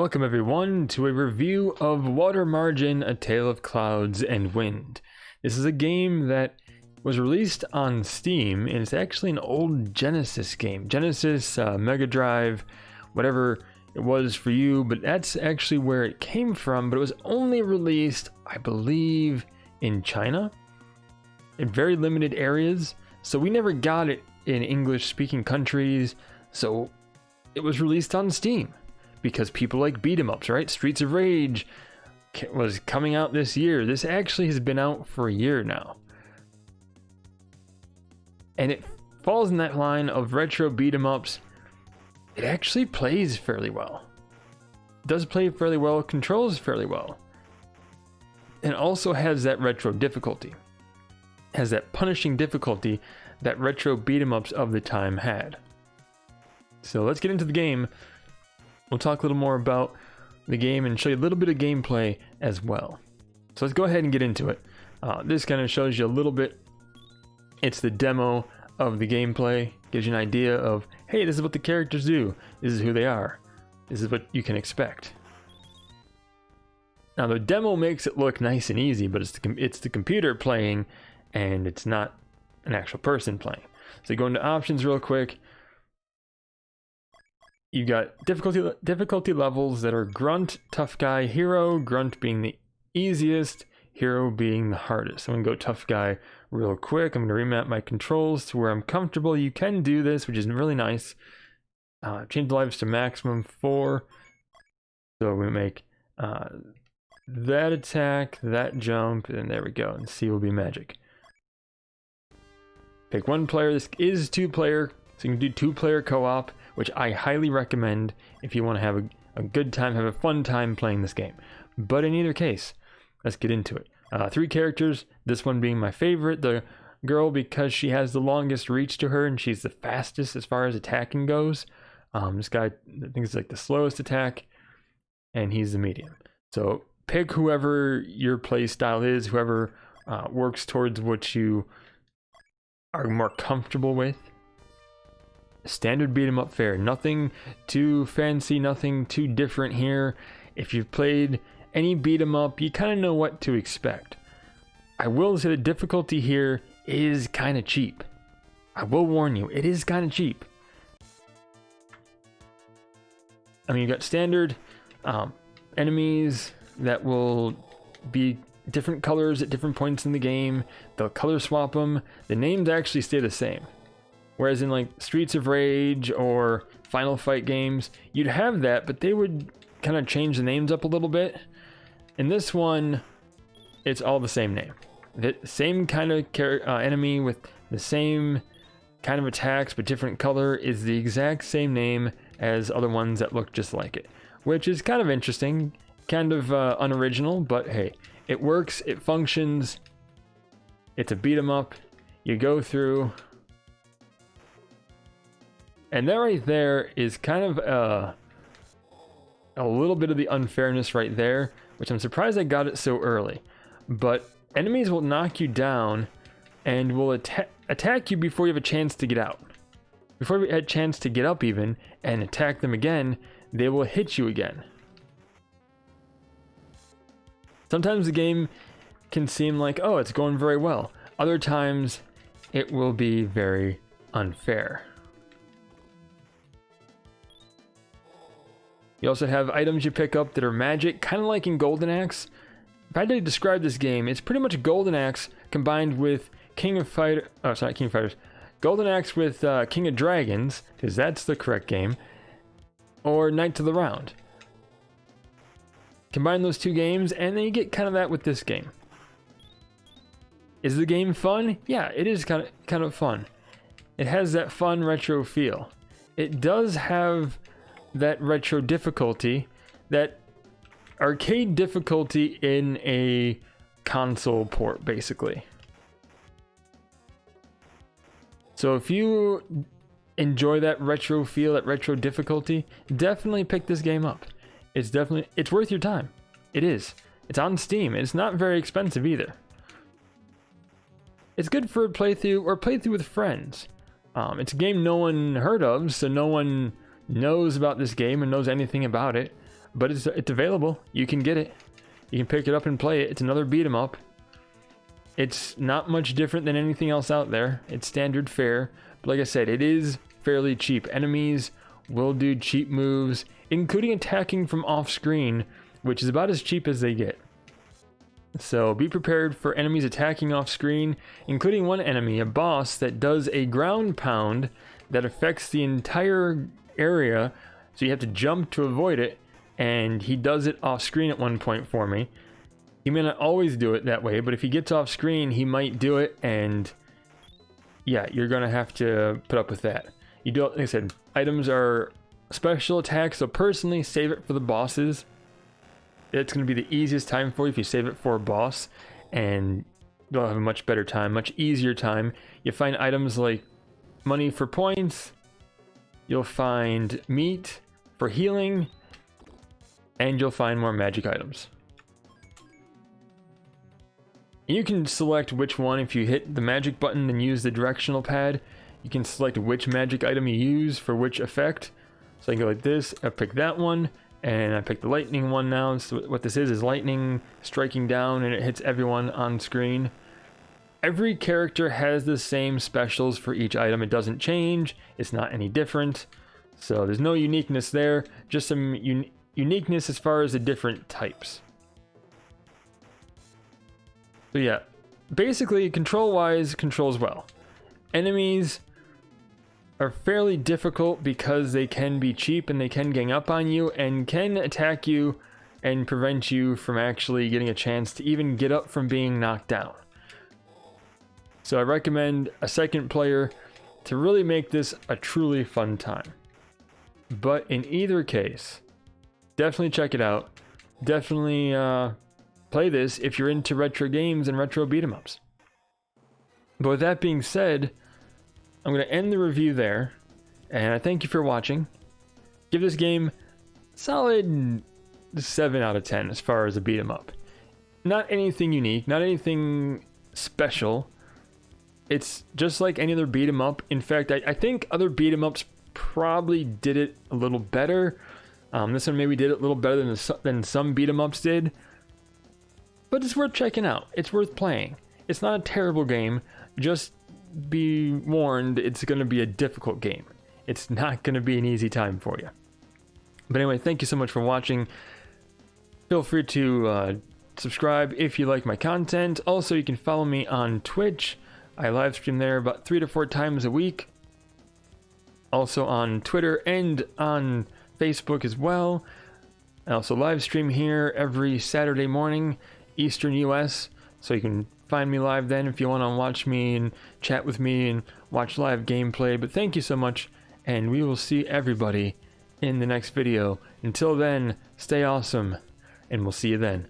Welcome everyone to a review of Water Margin, A Tale of Clouds and Wind. This is a game that was released on Steam, and it's actually an old Genesis game. Genesis, Mega Drive, whatever it was for you, but that's actually where it came from, but it was only released, I believe, in China, in very limited areas, so we never got it in English-speaking countries, so it was released on Steam. Because people like beat 'em ups, right? Streets of Rage was coming out this year. This actually has been out for a year now. And it falls in that line of retro beat 'em ups. It actually plays fairly well. It does play fairly well, controls fairly well. And also has that retro difficulty. Has that punishing difficulty that retro beat 'em ups of the time had. So let's get into the game. We'll talk a little more about the game and show you a little bit of gameplay as well. So let's go ahead and get into it. This kind of shows you a little bit. It's the demo of the gameplay. Gives you an idea of, hey, this is what the characters do. This is who they are. This is what you can expect. Now the demo makes it look nice and easy, but it's the computer playing, and it's not an actual person playing. So you go into options real quick. You got difficulty levels that are Grunt, Tough Guy, Hero, Grunt being the easiest, Hero being the hardest. I'm gonna go Tough Guy real quick. I'm gonna remap my controls to where I'm comfortable. You can do this, which is really nice. Change the lives to maximum 4. So we make that attack, that jump, and there we go. And C will be magic. Pick one player. This is 2-player, so you can do 2-player co-op, which I highly recommend if you want to have a good time, have a fun time playing this game. But in either case, let's get into it. 3 characters, this one being my favorite, the girl, because she has the longest reach to her and she's the fastest as far as attacking goes. This guy, I think it's like the slowest attack, and he's the medium. So pick whoever your play style is, whoever works towards what you are more comfortable with. Standard beat 'em up fare, nothing too fancy, nothing too different here. If you've played any beat 'em up, you kind of know what to expect. I will say the difficulty here is kind of cheap. I will warn you, it is kind of cheap. I mean, you got standard enemies that will be different colors at different points in the game. They'll color swap them. The names actually stay the same. Whereas in like Streets of Rage or Final Fight games, you'd have that, but they would kind of change the names up a little bit. In this one, it's all the same name. The same kind of enemy with the same kind of attacks, but different color is the exact same name as other ones that look just like it. Which is kind of interesting, kind of unoriginal, but hey, it works, it functions. It's a beat 'em up. You go through. And that right there is kind of a little bit of the unfairness right there, which I'm surprised I got it so early. But enemies will knock you down and will attack you before you have a chance to get out. Before you have a chance to get up even and attack them again, they will hit you again. Sometimes the game can seem like, oh, it's going very well. Other times it will be very unfair. You also have items you pick up that are magic, kind of like in Golden Axe. If I had to describe this game, it's pretty much Golden Axe combined with Golden Axe with King of Dragons, because that's the correct game, or Knights of the Round. Combine those 2 games, and then you get kind of that with this game. Is the game fun? Yeah, it is kind of fun. It has that fun retro feel. It does have that retro difficulty, that arcade difficulty in a console port, basically. So if you enjoy that retro feel, that retro difficulty, definitely pick this game up. It's worth your time. It is. It's on Steam. It's not very expensive either. It's good for a playthrough or playthrough with friends. It's a game no one heard of, so no one knows about this game and knows anything about it. but it's available. You can get it. You can pick it up and play it. It's another beat 'em up. It's not much different than anything else out there. It's standard fare, but like I said, it is fairly cheap. Enemies will do cheap moves, including attacking from off screen, which is about as cheap as they get. So be prepared for enemies attacking off screen, including one enemy, a boss that does a ground pound that affects the entire area, so you have to jump to avoid it, and he does it off screen at one point for me. He may not always do it that way, but if he gets off screen, he might do it, and yeah, you're gonna have to put up with that. You do, like I said, items are special attacks, so personally save it for the bosses. It's going to be the easiest time for you if you save it for a boss, and you'll have a much better time, much easier time. You find items like money for points, you'll find meat for healing, and you'll find more magic items. You can select which one. If you hit the magic button and use the directional pad, you can select which magic item you use for which effect. So I can go like this, I pick that one, and I pick the lightning one now. So what this is lightning striking down, and it hits everyone on screen. Every character has the same specials for each item. It doesn't change, it's not any different. So there's no uniqueness there, just some uniqueness as far as the different types. So yeah, basically control-wise, controls well. Enemies are fairly difficult because they can be cheap and they can gang up on you and can attack you and prevent you from actually getting a chance to even get up from being knocked down. So I recommend a second player to really make this a truly fun time. But in either case, definitely check it out. Definitely play this if you're into retro games and retro beat 'em ups. But with that being said, I'm going to end the review there, and I thank you for watching. Give this game solid 7 out of 10 as far as a beat 'em up. Not anything unique, not anything special. It's just like any other beat 'em up. In fact, I think other beat 'em ups probably did it a little better. This one maybe did it a little better than some beat 'em ups did. But it's worth checking out. It's worth playing. It's not a terrible game. Just be warned, it's going to be a difficult game. It's not going to be an easy time for you. But anyway, thank you so much for watching. Feel free to subscribe if you like my content. Also, you can follow me on Twitch. I live stream there about 3 to 4 times a week. Also on Twitter and on Facebook as well. I also live stream here every Saturday morning, Eastern US. So you can find me live then if you want to watch me and chat with me and watch live gameplay. But thank you so much, and we will see everybody in the next video. Until then, stay awesome, and we'll see you then.